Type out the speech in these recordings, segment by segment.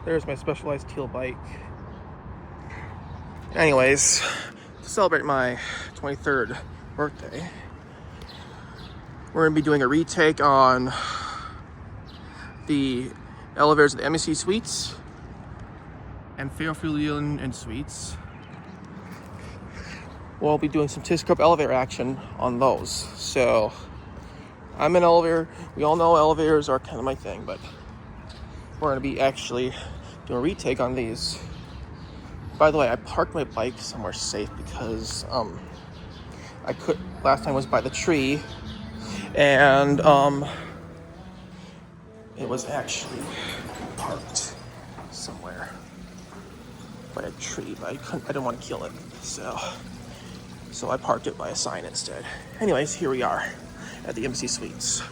There's my Specialized teal bike. Anyways, to celebrate my 23rd birthday, we're gonna be doing a retake on the elevators at the MEC Suites and Fairfield and Suites. We'll be doing some thysskrupp elevator action on those. So I'm an elevator. We all know elevators are kind of my thing, but we're gonna be actually doing a retake on these. By the way, I parked my bike somewhere safe because I could last time was by the tree, and it was actually parked somewhere by a tree, but I didn't want to kill it, so I parked it by a sign instead. Anyways, here we are at the MC Suites.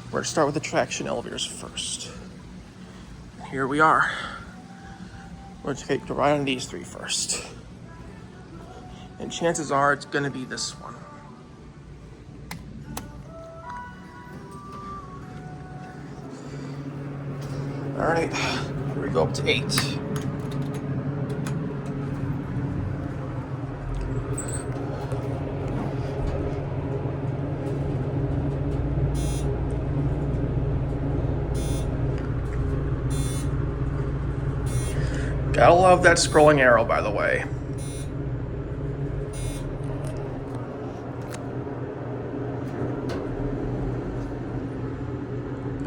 We're gonna start with the traction elevators first. Here we are. We're gonna take the ride on these three first. And chances are it's gonna be this one. All right, here we go up to 8. Gotta love that scrolling arrow, by the way.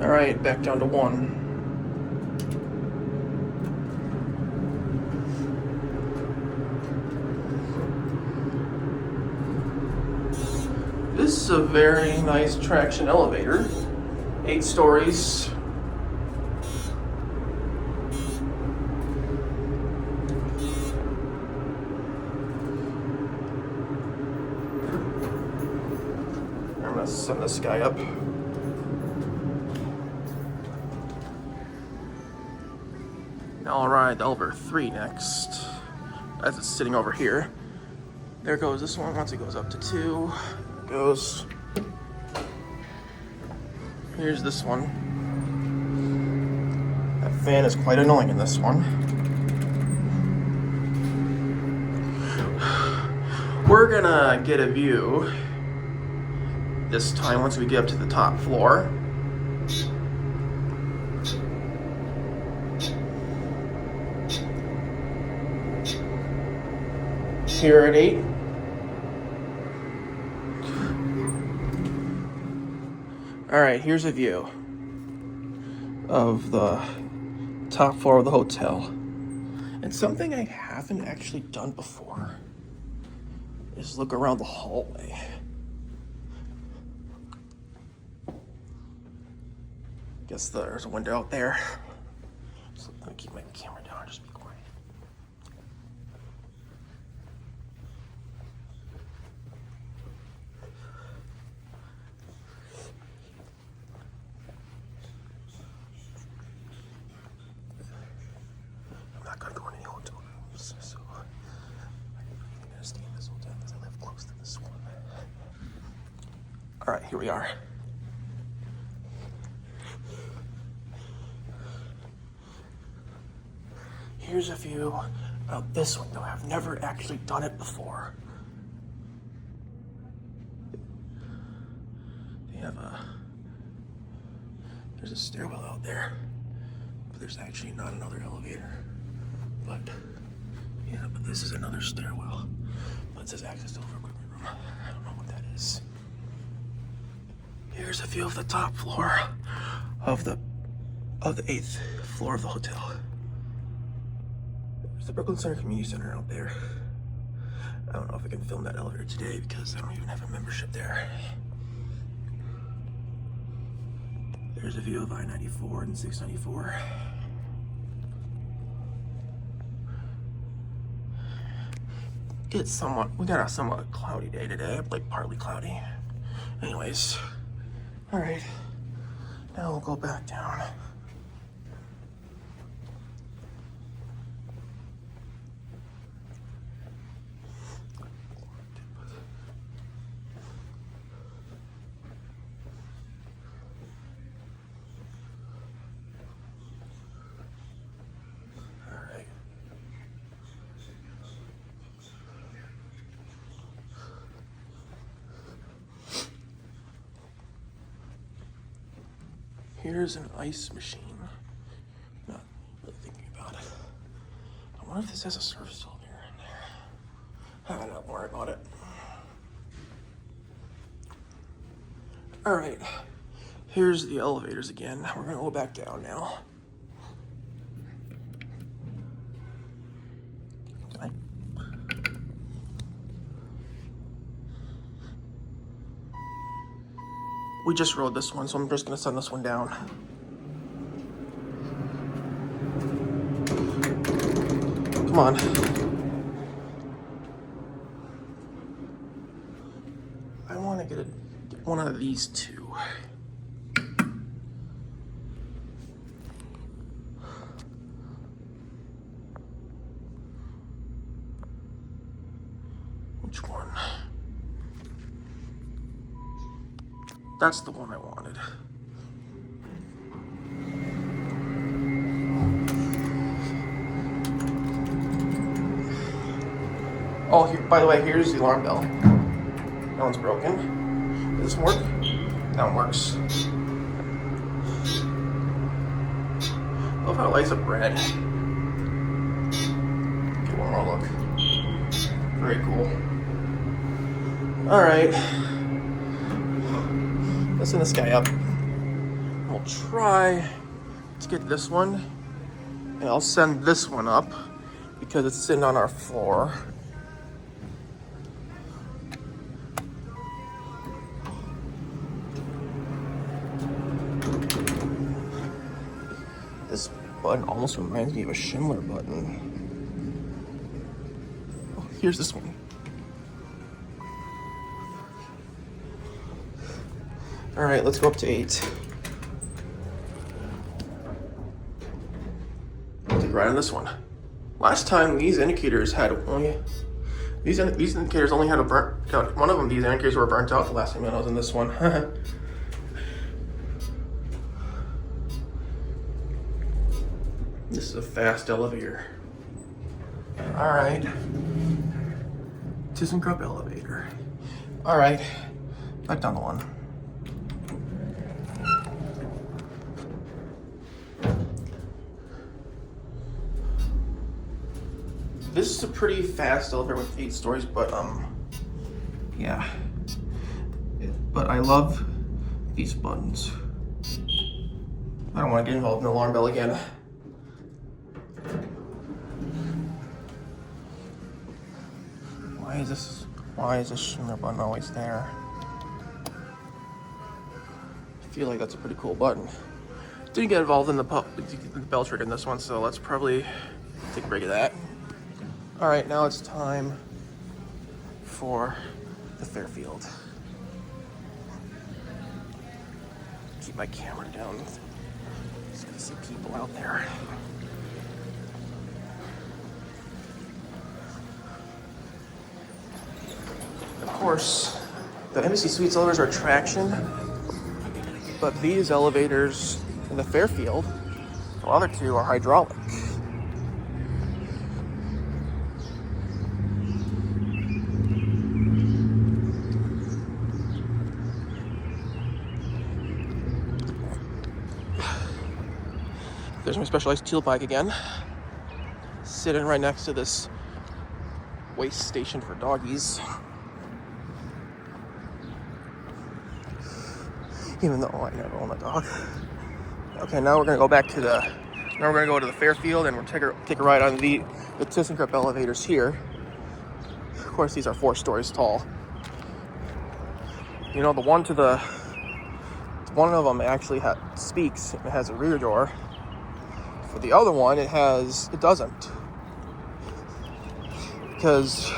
All right, back down to 1. This is a very nice traction elevator. 8 stories. I'm gonna send this guy up. All right, the elevator 3 next. As it's sitting over here. There goes this one. Once it goes up to 2, it goes. Here's this one. That fan is quite annoying in this one. We're gonna get a view this time once we get up to the top floor. Here at 8. All right, here's a view of the top floor of the hotel. And something I haven't actually done before is look around the hallway. Guess there's a window out there. So I'm gonna keep my camera down, just be quiet. I'm not gonna go in any hotel rooms, so I'm gonna stay in this hotel because I live close to this one. All right, here we are. Here's a view out this window. I've never actually done it before. There's a stairwell out there, but there's actually not another elevator. But this is another stairwell. But it says access to equipment room. I don't know what that is. Here's a view of the top floor of the 8th floor of the hotel. There's the Brooklyn Center Community Center out there. I don't know if I can film that elevator today because I don't even have a membership there. There's a view of I-94 and 694. We got a somewhat cloudy day today, like partly cloudy. Anyways, all right, now we'll go back down. here's an ice machine. Not really thinking about it. I wonder if this has a surface elevator in there. I'm not worried about it. All right, here's the elevators again. We're gonna go back down now. We just rode this one, so I'm just gonna send this one down. Come on. I wanna get one of these two. Which one? That's the one I wanted. Oh, here, by the way, here's the alarm bell. That one's broken. Does this work? That one works. Love how it lights up red. Get one more look. Very cool. All right. Let's send this guy up. We'll try to get this one, and I'll send this one up because it's sitting on our floor. This button almost reminds me of a Schindler button. Oh, here's this one. All right, let's go up to 8. Take right on this one. Last time these indicators had only these indicators only had a burnt out. One of them, these indicators were burnt out the last time I was in this one. This is a fast elevator. All right, thyssenkrupp elevator. All right, back down to 1. This is a pretty fast elevator with 8 stories, but yeah. But I love these buttons. I don't want to get involved in the alarm bell again. Why is this Schindler button always there? I feel like that's a pretty cool button. Didn't get involved in the bell trigger in this one, so let's probably take a break of that. All right, now it's time for the Fairfield. Keep my camera down. Just gonna see people out there. Of course, the Embassy Suites elevators are traction, but these elevators in the Fairfield, the other two, are hydraulic. There's my Specialized teal bike again, sitting right next to this waste station for doggies. Even though I never own a dog. Okay, now we're gonna go back to the Fairfield, and we'll take a ride on the thyssenkrupp elevators here. Of course, these are 4 stories tall. You know, one of them actually speaks. It has a rear door. For the other one, it doesn't. Because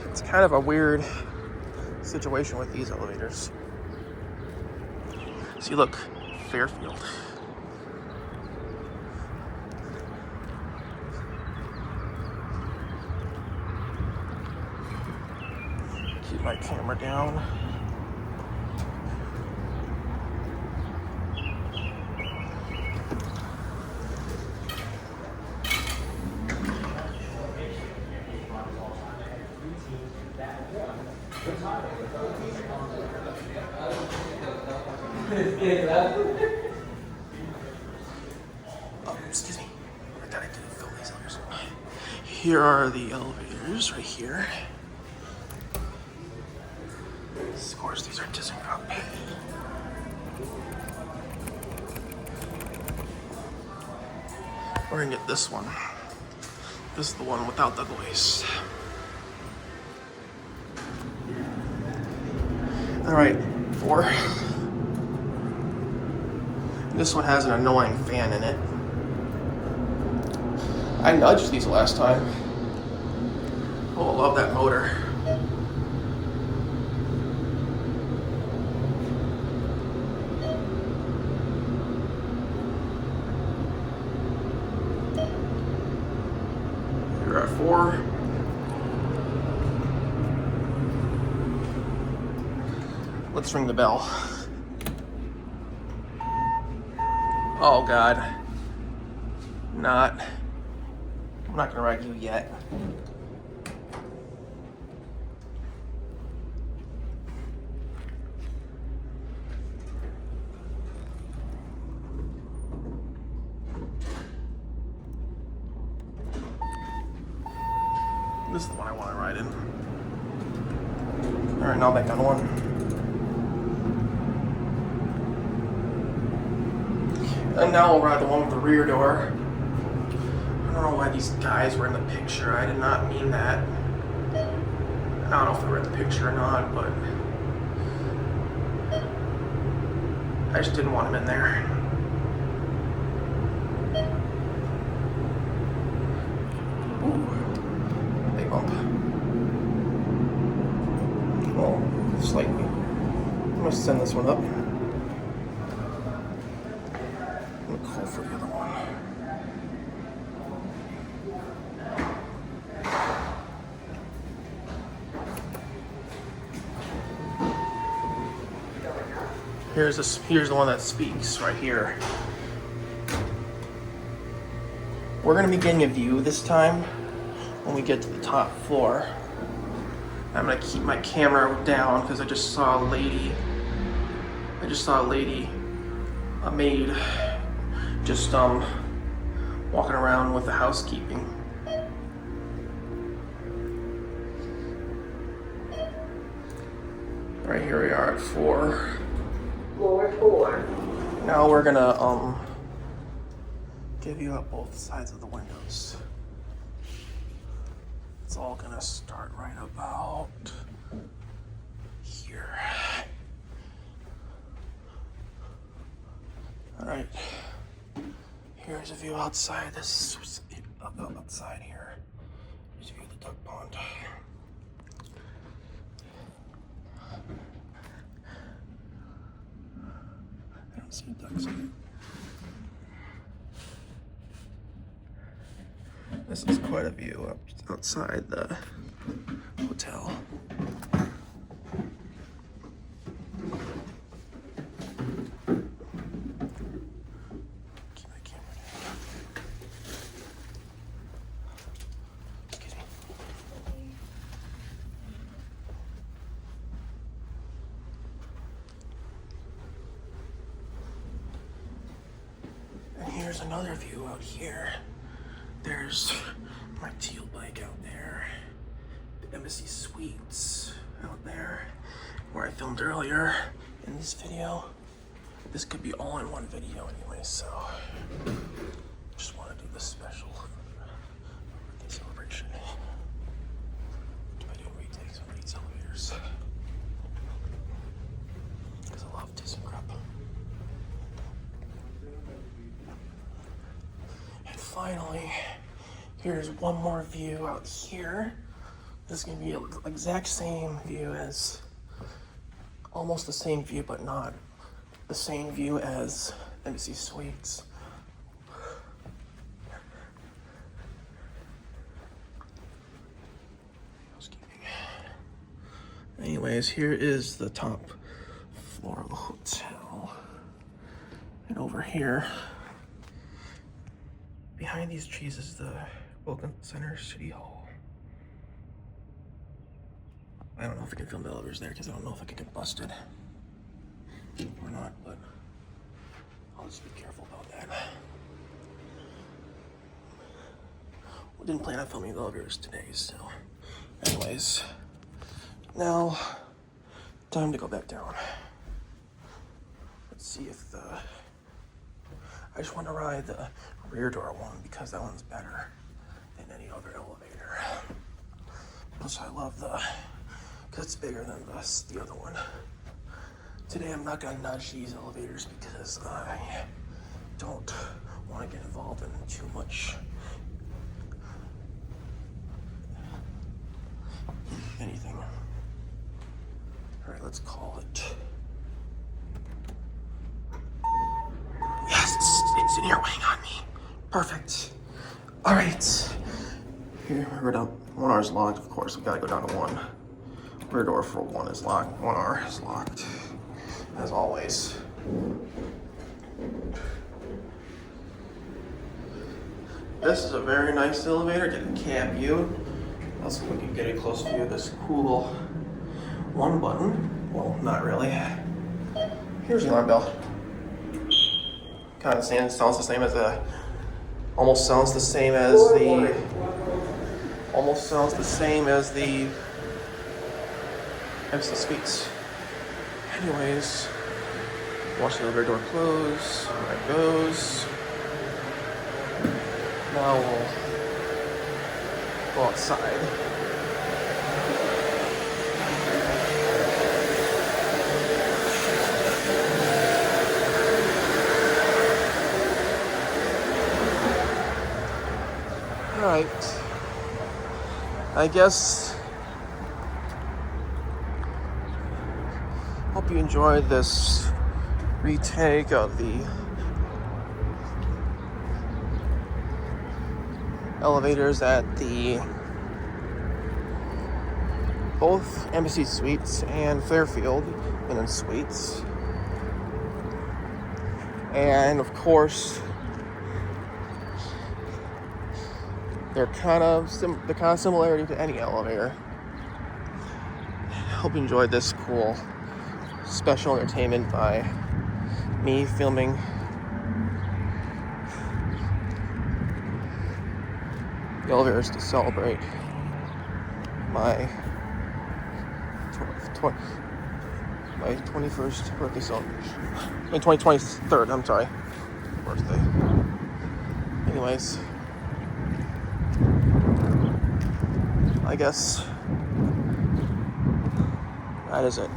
it's kind of a weird situation with these elevators. See, look, Fairfield. Keep my camera down. here are the elevators right here. Of course, these are thysskrupp. We're gonna get this one. This is the one without the voice. All right, 4. This one has an annoying fan in it. I nudged these last time. Oh, I love that motor. You're at 4. Let's ring the bell. Oh God. I'm not gonna ride you yet. This is the one I want to ride in. All right, now back on 1. And now we'll ride the one with the rear door. I don't know why these guys were in the picture. I did not mean that. I don't know if they were in the picture or not, but I just didn't want them in there. Ooh, big bump. Oh, slightly. I'm gonna send this one up. I'm gonna call for the other one. Here's the one that speaks right here. We're gonna be getting a view this time when we get to the top floor. I'm gonna keep my camera down because I just saw a lady, a maid, just walking around with the housekeeping. Right here we are at 4. Floor 4. Now we're gonna give you up both sides of the windows. It's all gonna start right about here. All right. Here's a view outside. This is outside here. Here's a view of the duck pond. I don't see ducks in it. This is quite a view outside the hotel. Keep my camera down. Excuse me. And here's another view out here. There's my teal bike out there. The Embassy Suites out there, where I filmed earlier in this video. This could be all in one video anyway, so just want to do this special Bday Celebration. I do retakes on these elevators because I love thysskrupp. And finally, here's one more view out here. This is gonna be the exact same view as, almost the same view, but not the same view as Embassy Suites. Housekeeping. Anyways, here is the top floor of the hotel. And over here, behind these trees is the Welcome Center City Hall. I don't know if I can film the elevators there because I don't know if I can get busted or not, but I'll just be careful about that. didn't plan on filming the elevators today, so. Anyways, now time to go back down. Let's see if I just want to ride the rear door one because that one's better than any other elevator. Plus, I love because it's bigger than the other one. Today, I'm not gonna nudge these elevators because I don't want to get involved in too much anything. All right, let's call it. Yes, it's in here weighing on me. Perfect. All right. Here, we're down. 1R is locked, of course. We gotta go down to 1. Rear door for 1 is locked. 1R is locked, as always. This is a very nice elevator. Get a cab view. Also, we can get a close view of this cool 1 button. Well, not really. Here's the alarm bell. Kind of sounds the same as the. Almost sounds the same as the. Almost sounds the same as the MC Suites. Anyways, watch the elevator door close. There it goes. Now we'll go outside. All right. I guess. Hope you enjoyed this retake of the elevators at the both Embassy Suites and Fairfield and then Suites. And of course, they're kind of similarity to any elevator. Hope you enjoyed this cool special entertainment by me filming the elevators to celebrate my 21st birthday celebration. My 23rd, I'm sorry, birthday. Anyways, I guess that is it.